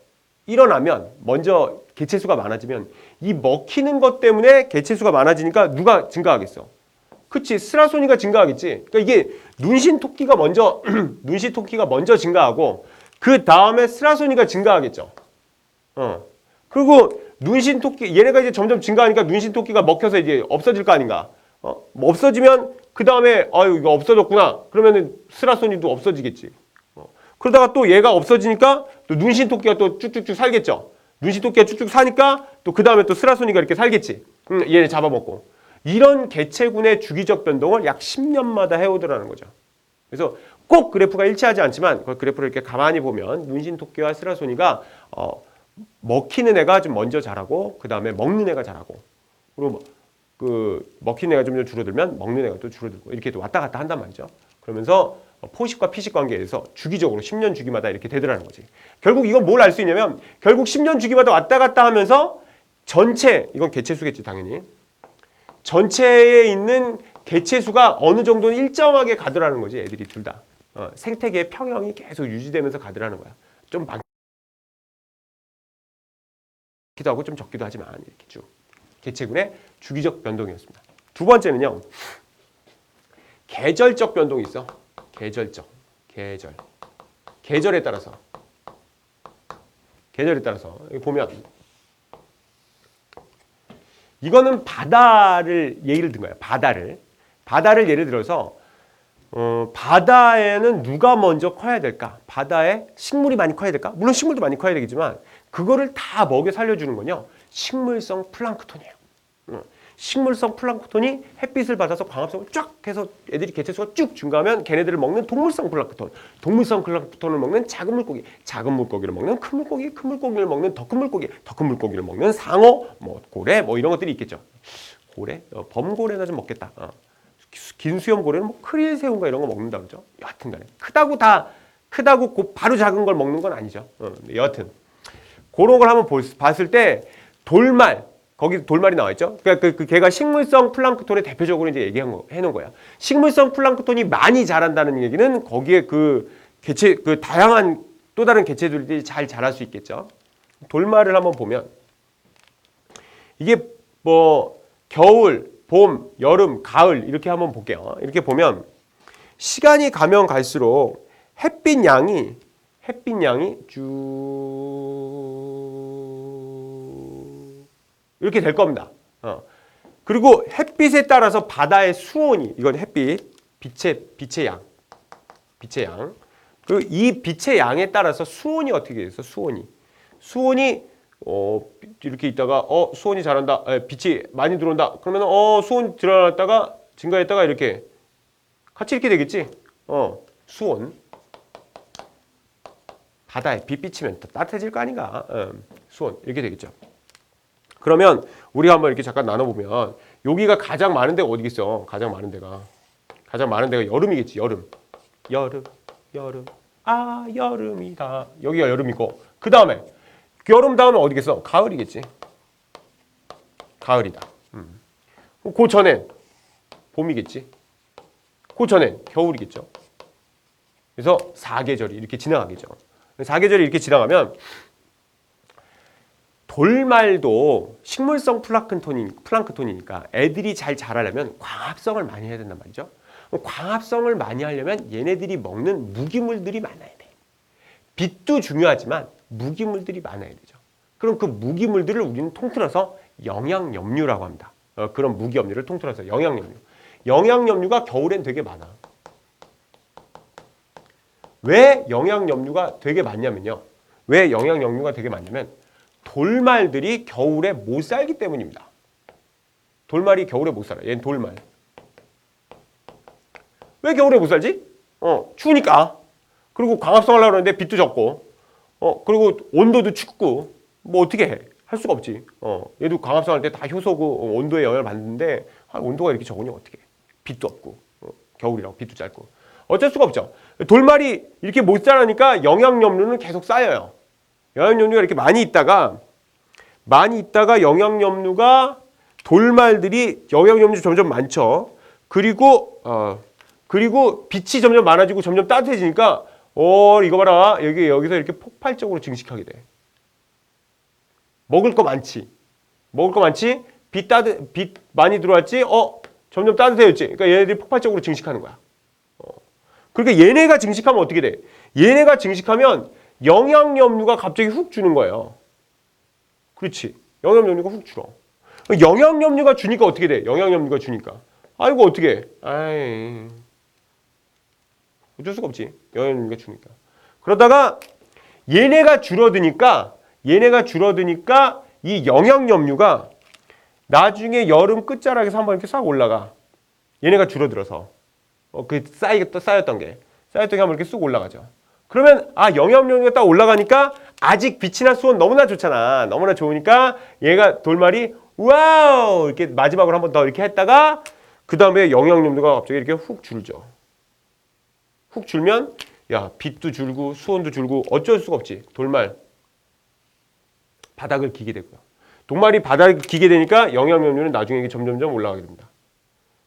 일어나면 먼저 개체수가 많아지면 이 먹히는 것 때문에 개체수가 많아지니까 누가 증가하겠어? 그치, 스라소니가 증가하겠지. 그러니까 이게 눈신토끼가 먼저 증가하고 그 다음에 스라소니가 증가하겠죠. 그리고 눈신토끼 얘네가 이제 점점 증가하니까 눈신토끼가 먹혀서 이제 없어질 거 아닌가? 뭐 없어지면 그 다음에 아유 이거 없어졌구나. 그러면은 스라소니도 없어지겠지. 그러다가 또 얘가 없어지니까 또 눈신토끼가 또 쭉쭉쭉 살겠죠. 눈신토끼가 쭉쭉 사니까 또 그 다음에 또 스라소니가 이렇게 살겠지. 얘네 잡아먹고. 이런 개체군의 주기적 변동을 약 10년마다 해오더라는 거죠. 그래서 꼭 그래프가 일치하지 않지만 그 그래프를 이렇게 가만히 보면 눈신토끼와 스라소니가 먹히는 애가 좀 먼저 자라고 그 다음에 먹는 애가 자라고 그리고 그 먹히는 애가 좀 줄어들면 먹는 애가 또 줄어들고 이렇게 또 왔다 갔다 한단 말이죠. 그러면서 포식과 피식 관계에서 주기적으로 10년 주기마다 이렇게 되더라는 거지. 결국 이건 뭘 알 수 있냐면 결국 10년 주기마다 왔다 갔다 하면서 전체 이건 개체수겠지 당연히 전체에 있는 개체수가 어느 정도는 일정하게 가더라는 거지. 애들이 둘 다 생태계의 평형이 계속 유지되면서 가더라는 거야. 좀 많기도 하고 좀 적기도 하지만 이렇게 쭉 개체군의 주기적 변동이었습니다. 두 번째는요. 계절적 변동이 있어. 계절에 따라서 여기 보면 이거는 바다를 예를 든 거예요. 바다를 예를 들어서 바다에는 누가 먼저 커야 될까? 바다에 식물이 많이 커야 될까? 물론 식물도 많이 커야 되겠지만 그거를 다 먹여 살려주는 건요. 식물성 플랑크톤이에요. 식물성 플랑크톤이 햇빛을 받아서 광합성을 쫙 해서 애들이 개체수가 쭉 증가하면 걔네들을 먹는 동물성 플랑크톤, 동물성 플랑크톤을 먹는 작은 물고기, 작은 물고기를 먹는 큰 물고기, 큰 물고기를 먹는 더 큰 물고기, 더 큰 물고기를 먹는 상어, 뭐 고래, 뭐 이런 것들이 있겠죠. 고래, 범고래나 좀 먹겠다. 긴 수염 고래는 뭐 크릴 새우인가 이런 거 먹는다 그러죠. 여하튼간에 크다고 바로 작은 걸 먹는 건 아니죠. 여하튼 그런 걸 한번 봤을 때 돌말 거기 돌말이 나와 있죠. 그러니까 그 걔가 식물성 플랑크톤의 대표적으로 이제 해놓은 거야. 식물성 플랑크톤이 많이 자란다는 얘기는 거기에 그 개체 그 다양한 또 다른 개체들이 잘 자랄 수 있겠죠. 돌말을 한번 보면 이게 뭐 겨울, 봄, 여름, 가을 이렇게 한번 볼게요. 이렇게 보면 시간이 가면 갈수록 햇빛 양이 쭉 이렇게 될 겁니다. 그리고 햇빛에 따라서 바다의 수온이 이건 빛의 양. 그리고 이 빛의 양에 따라서 수온이 어떻게 돼서 수온이 이렇게 있다가 수온이 자란다. 빛이 많이 들어온다. 그러면 수온 들어갔다가 증가했다가 이렇게 같이 이렇게 되겠지. 수온 바다에 빛 비치면 따뜻해질 거 아닌가. 수온 이렇게 되겠죠. 그러면 우리가 한번 이렇게 잠깐 나눠보면 여기가 가장 많은 데가 어디겠어? 가장 많은 데가 여름이겠지. 여름. 여름이다. 여기가 여름이고 그 다음에 여름 다음에 어디겠어? 가을이겠지. 가을이다. 그 전엔 봄이겠지. 그 전엔 겨울이겠죠. 그래서 4계절이 이렇게 지나가겠죠. 4계절이 이렇게 지나가면 돌말도 식물성 플랑크톤이니까 애들이 잘 자라려면 광합성을 많이 해야 된단 말이죠. 광합성을 많이 하려면 얘네들이 먹는 무기물들이 많아야 돼. 빛도 중요하지만 무기물들이 많아야 되죠. 그럼 그 무기물들을 우리는 통틀어서 영양염류라고 합니다. 그런 무기염류를 통틀어서 영양염류. 영양염류가 겨울엔 되게 많아. 왜 영양염류가 되게 많냐면요. 돌말들이 겨울에 못 살기 때문입니다. 돌말이 겨울에 못 살아. 얘는 돌말. 왜 겨울에 못 살지? 추우니까. 그리고 광합성 하려고 그러는데 빛도 적고. 그리고 온도도 춥고. 뭐 어떻게 해? 할 수가 없지. 얘도 광합성 할 때 다 효소고 온도에 영향을 받는데 온도가 이렇게 적으니 어떻게 해? 빛도 없고. 겨울이라고 빛도 짧고. 어쩔 수가 없죠. 돌말이 이렇게 못 자라니까 영양염류는 계속 쌓여요. 영양염류가 이렇게 많이 있다가 영양염류가 돌말들이 영양염류 점점 많죠. 그리고 빛이 점점 많아지고 점점 따뜻해지니까 이거 봐라. 여기서 이렇게 폭발적으로 증식하게 돼. 먹을 거 많지. 빛 많이 들어왔지. 점점 따뜻해졌지. 그러니까 얘네들이 폭발적으로 증식하는 거야. 그러니까 얘네가 증식하면 어떻게 돼? 얘네가 증식하면 영양염류가 갑자기 훅 주는 거예요. 그렇지. 영양염류가 훅 줄어. 영양염류가 주니까 어떻게 돼? 영양염류가 주니까. 아이고 어떻게 해? 어쩔 수가 없지. 영양염류가 주니까. 그러다가 얘네가 줄어드니까 이 영양염류가 나중에 여름 끝자락에서 한번 이렇게 싹 올라가. 얘네가 줄어들어서 쌓였던 게 한번 이렇게 쑥 올라가죠. 그러면 영양염류가 딱 올라가니까 아직 빛이나 수온 너무나 좋잖아. 너무나 좋으니까 얘가 돌말이 와우 이렇게 마지막으로 한번 더 이렇게 했다가 그 다음에 영양염류가 갑자기 이렇게 훅 줄죠. 훅 줄면 빛도 줄고 수온도 줄고 어쩔 수가 없지. 돌말 바닥을 기게 되고요. 돌말이 바닥을 기게 되니까 영양염류는 나중에 이게 점점점 올라가게 됩니다.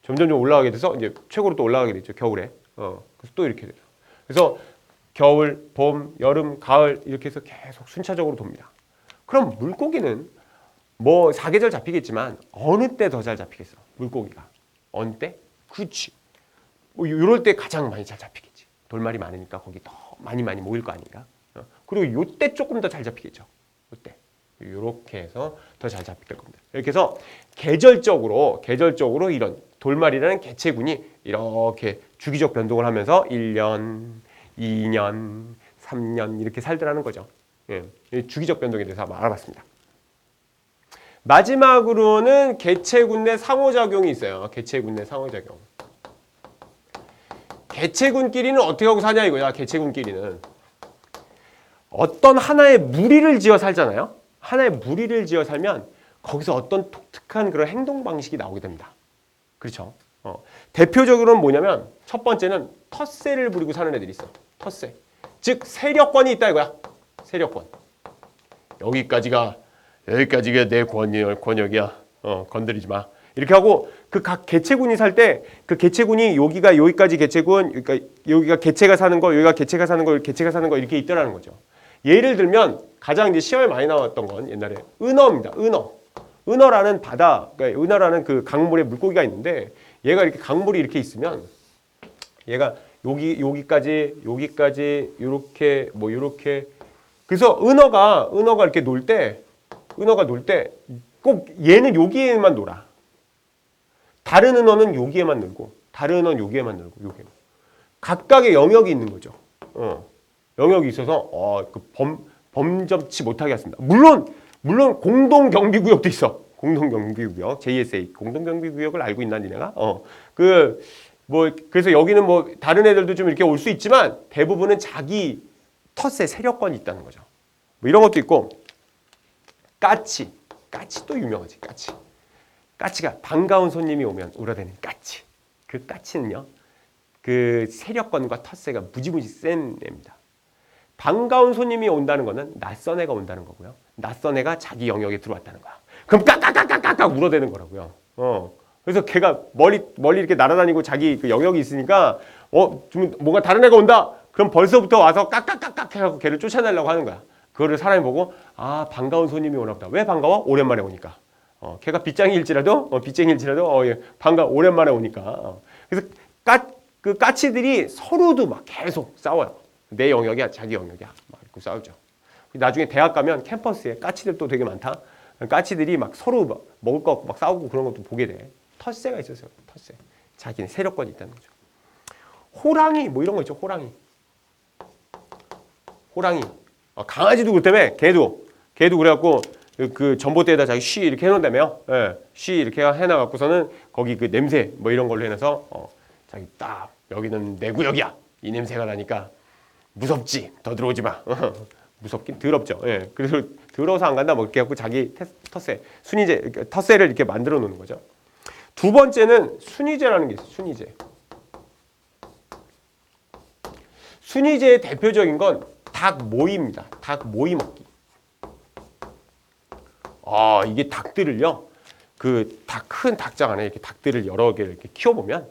점점점 올라가게 돼서 이제 최고로 또 올라가게 되죠. 겨울에. 그래서 또 이렇게 돼요. 그래서 겨울, 봄, 여름, 가을 이렇게 해서 계속 순차적으로 돕니다. 그럼 물고기는 뭐 4계절 잡히겠지만 어느 때 더 잘 잡히겠어? 물고기가. 어느 때? 그렇지. 뭐 이럴 때 가장 많이 잘 잡히겠지. 돌말이 많으니까 거기 더 많이 모일 거 아닌가? 그리고 요때 조금 더 잘 잡히겠죠. 이렇게 해서 더 잘 잡힐 겁니다. 이렇게 해서 계절적으로 이런 돌말이라는 개체군이 이렇게 주기적 변동을 하면서 1년, 2년, 3년 이렇게 살더라는 거죠. 예, 주기적 변동에 대해서 한번 알아봤습니다. 마지막으로는 개체군 내 상호작용이 있어요. 개체군 내 상호작용. 개체군끼리는 어떻게 하고 사냐 이거야. 개체군끼리는 어떤 하나의 무리를 지어 살잖아요. 하나의 무리를 지어 살면 거기서 어떤 독특한 그런 행동 방식이 나오게 됩니다. 그렇죠? 대표적으로는 뭐냐면 첫 번째는 텃세를 부리고 사는 애들이 있어. 텃세. 즉 세력권이 있다 이거야. 세력권. 여기까지가 내 권역이야. 건드리지 마. 이렇게 하고 그 각 개체군이 살 때 그 개체군이 여기까지 개체군, 그러니까 여기가 개체가 사는 거, 여기가 개체가 사는 거, 개체가 사는 거 이렇게 있더라는 거죠. 예를 들면 가장 이제 시험에 많이 나왔던 건 옛날에 은어입니다. 은어라는 바다, 그러니까 은어라는 그 강물에 물고기가 있는데 얘가 이렇게 강물이 이렇게 있으면 얘가 여기까지 요렇게 뭐 요렇게 그래서 은어가 이렇게 놀 때 꼭 얘는 여기에만 놀아. 다른 은어는 여기에만 놀고 다른 은어는 여기에만 놀고 여기에만. 각각의 영역이 있는 거죠. 영역이 있어서 범접치 못하게 했습니다. 물론 공동 경비구역도 있어. 공동 경비구역, JSA 공동 경비구역을 알고 있나 니네가? 그래서 여기는 뭐 다른 애들도 좀 이렇게 올 수 있지만 대부분은 자기 텃세 세력권이 있다는 거죠. 뭐 이런 것도 있고 까치도 유명하지. 까치가 반가운 손님이 오면 울어대는 까치. 그 까치는요. 그 세력권과 텃세가 무지무지 센 애입니다. 반가운 손님이 온다는 거는 낯선 애가 온다는 거고요. 낯선 애가 자기 영역에 들어왔다는 거야. 그럼 깍깍깍깍깍 울어대는 거라고요. 그래서 걔가 멀리 이렇게 날아다니고 자기 그 영역이 있으니까 좀 뭔가 다른 애가 온다. 그럼 벌써부터 와서 깍깍깍깍 해갖고 걔를 쫓아내려고 하는 거야. 그거를 사람이 보고 반가운 손님이 오나 보다. 왜 반가워? 오랜만에 오니까. 걔가 빗쟁이일지라도 오랜만에 오니까. 그래서 그 까치들이 서로도 막 계속 싸워요. 내 영역이야, 자기 영역이야. 막 이렇게 싸우죠. 나중에 대학 가면 캠퍼스에 까치들 또 되게 많다. 까치들이 막 서로 막 먹을 거 막 싸우고 그런 것도 보게 돼. 텃세가 있었어요. 텃세. 자기는 세력권이 있다는 거죠. 호랑이 뭐 이런 거 있죠. 호랑이. 강아지도 그렇다며. 개도 그래갖고 그 전봇대에다 자기 쉬 이렇게 해놓는다며요. 예, 쉬 이렇게 해놔갖고서는 거기 그 냄새 뭐 이런 걸로 해놔서 자기 딱 여기는 내 구역이야. 이 냄새가 나니까 무섭지. 더 들어오지 마. 무섭긴 더럽죠. 예, 그래서 더러워서 안 간다 뭐 이렇게 해갖고 자기 텃세, 순이제, 텃세를 이렇게 만들어 놓는 거죠. 두 번째는 순이제라는 게 있어요. 순이제의 대표적인 건 닭 모이입니다. 닭 모이 먹기. 이게 닭들을요, 큰 닭장 안에 이렇게 닭들을 여러 개를 이렇게 키워보면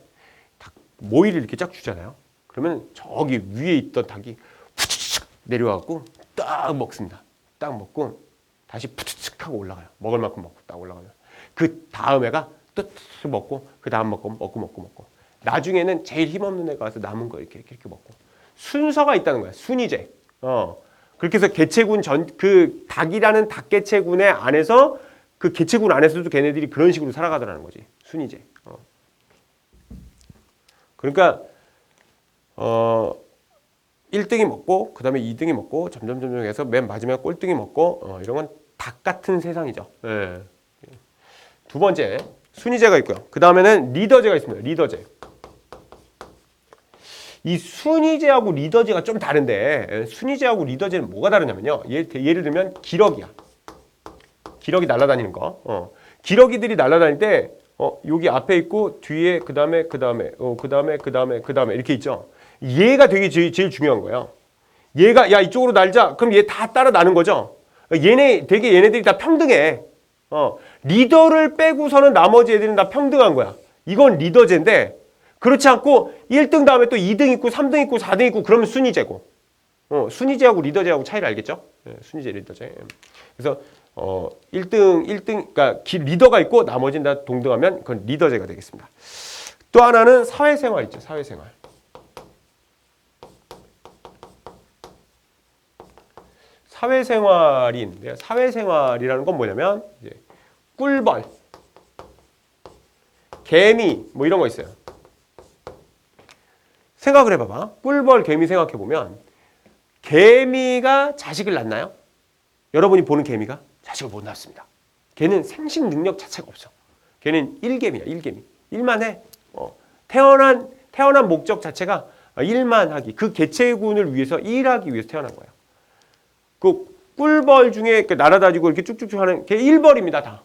닭 모이를 이렇게 쫙 주잖아요. 그러면 저기 위에 있던 닭이 푸치칙 내려가고 딱 먹습니다. 딱 먹고 다시 푸치칙 하고 올라가요. 먹을 만큼 먹고 딱 올라가면 그 다음 애가 또 먹고 그 다음 먹고 나중에는 제일 힘없는 애가 와서 남은 거 이렇게 먹고 순서가 있다는 거야. 순이제. 그렇게 해서 개체군 그 닭이라는 닭개체군의 안에서 그 개체군 안에서도 걔네들이 그런 식으로 살아가더라는 거지. 순이제. 그러니까 1등이 먹고 그다음에 2등이 먹고 점점 해서 맨 마지막에 꼴등이 먹고 이런 건 닭 같은 세상이죠. 예. 두 번째 순이제가 있고요. 그 다음에는 리더제가 있습니다. 리더제. 이 순이제하고 리더제가 좀 다른데 순이제하고 리더제는 뭐가 다르냐면요. 예를 들면 기러기야. 기러기 날아다니는 거. 기러기들이 날아다닐 때 여기 앞에 있고 뒤에 그다음에 이렇게 있죠. 얘가 되게 제일 중요한 거예요. 얘가 야 이쪽으로 날자. 그럼 얘 다 따라 나는 거죠. 얘네들이 다 평등해. 리더를 빼고서는 나머지 애들은 다 평등한 거야. 이건 리더제인데 그렇지 않고 1등 다음에 또 2등 있고 3등 있고 4등 있고 그러면 순위제고. 순위제하고 리더제하고 차이를 알겠죠? 네, 순위제, 리더제. 그래서 1등 그러니까 리더가 있고 나머지는 다 동등하면 그건 리더제가 되겠습니다. 또 하나는 사회생활 있죠. 사회생활인데요. 사회생활이라는 건 뭐냐면 이제 꿀벌, 개미 뭐 이런 거 있어요. 생각을 해봐봐. 꿀벌, 개미 생각해보면 개미가 자식을 낳나요? 여러분이 보는 개미가 자식을 못 낳습니다. 걔는 생식 능력 자체가 없어. 걔는 일개미야, 일개미. 일만 해. 태어난 목적 자체가 일만 하기. 그 개체군을 위해서 일하기 위해서 태어난 거야. 그 꿀벌 중에 날아다니고 이렇게 쭉쭉쭉 하는 걔 일벌입니다, 다.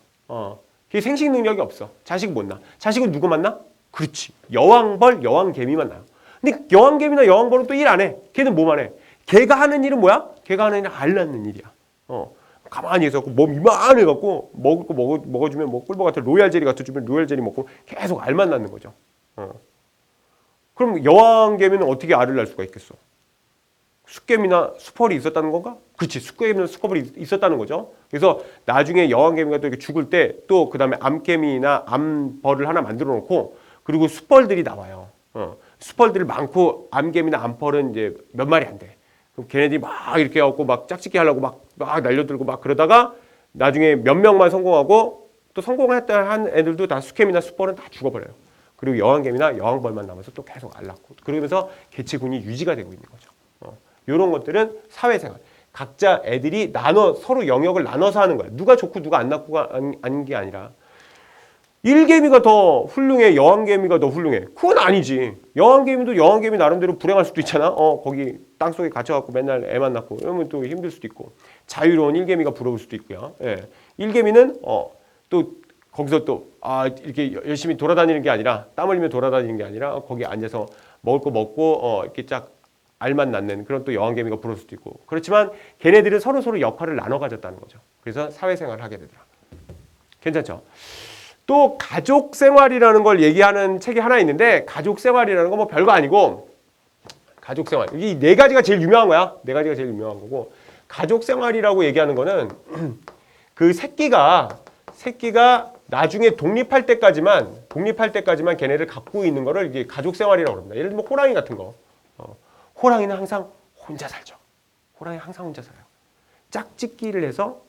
걔 생식 능력이 없어. 자식 못 낳아. 자식은 누구 만나? 그렇지. 여왕벌, 여왕개미만 낳아. 근데 여왕개미나 여왕벌은 또 일 안 해. 걔는 뭐만 해? 걔가 하는 일은 뭐야? 걔가 하는 일은 알 낳는 일이야. 가만히 있어. 몸 이만해갖고 먹을 거 먹어주면 뭐 꿀벌 같은 로얄 젤리 같은 주면 로얄 젤리 먹고 계속 알만 낳는 거죠. 그럼 여왕개미는 어떻게 알을 낳을 수가 있겠어? 숫개미나 수펄이 있었다는 건가? 그렇지. 숫개미나 수펄이 있었다는 거죠. 그래서 나중에 여왕개미가 또 이렇게 죽을 때 또 그 다음에 암개미나 암벌을 하나 만들어 놓고 그리고 수펄들이 나와요. 수펄들이 많고 암개미나 암펄은 이제 몇 마리 안 돼. 그럼 걔네들이 막 이렇게 해갖고 막 짝짓기 하려고 막 날려들고 막 그러다가 나중에 몇 명만 성공하고 또 성공했다 한 애들도 다 수개미나 수펄은 다 죽어버려요. 그리고 여왕개미나 여왕벌만 남아서 또 계속 알 낳고 그러면서 개체군이 유지가 되고 있는 거죠. 이런 것들은 사회생활. 각자 애들이 서로 영역을 나눠서 하는 거야. 누가 좋고 누가 안 나고가 아닌 게 아니라 일개미가 더 훌륭해, 여왕개미가 더 훌륭해. 그건 아니지. 여왕개미도 여왕개미 나름대로 불행할 수도 있잖아. 거기 땅속에 갇혀갖고 맨날 애만 낳고 이러면 또 힘들 수도 있고. 자유로운 일개미가 부러울 수도 있고요. 예. 일개미는 또 거기서 또 이렇게 열심히 돌아다니는 게 아니라 땀 흘리며 돌아다니는 게 아니라 거기 앉아서 먹을 거 먹고 이렇게 쫙 알만 낳는 그런 또 여왕개미가 부러울 수도 있고. 그렇지만 걔네들은 서로 역할을 나눠 가졌다는 거죠. 그래서 사회생활을 하게 되더라. 괜찮죠? 또 가족생활이라는 걸 얘기하는 책이 하나 있는데 가족생활이라는 건 뭐 별거 아니고 가족생활. 이 네 가지가 제일 유명한 거야. 네 가지가 제일 유명한 거고 가족생활이라고 얘기하는 거는 그 새끼가 나중에 독립할 때까지만 걔네를 갖고 있는 거를 이게 가족생활이라고 합니다. 예를 들면 호랑이 같은 거. 호랑이는 항상 혼자 살죠. 호랑이 항상 혼자 살아요. 짝짓기를 해서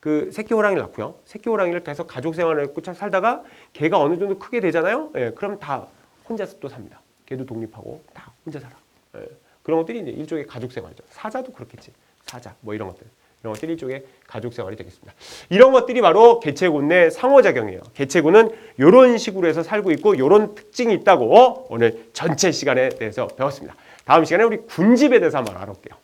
그 새끼 호랑이를 낳고요. 새끼 호랑이를 계속 가족 생활을 했고 살다가 걔가 어느 정도 크게 되잖아요. 예, 그럼 다 혼자서 또 삽니다. 걔도 독립하고 다 혼자 살아. 예, 그런 것들이 이제 일종의 가족 생활이죠. 사자도 그렇겠지. 사자 뭐 이런 것들이 일종의 가족 생활이 되겠습니다. 이런 것들이 바로 개체군 내 상호작용이에요. 개체군은 이런 식으로 해서 살고 있고 이런 특징이 있다고 오늘 전체 시간에 대해서 배웠습니다. 다음 시간에 우리 군집에 대해서 한번 알아볼게요.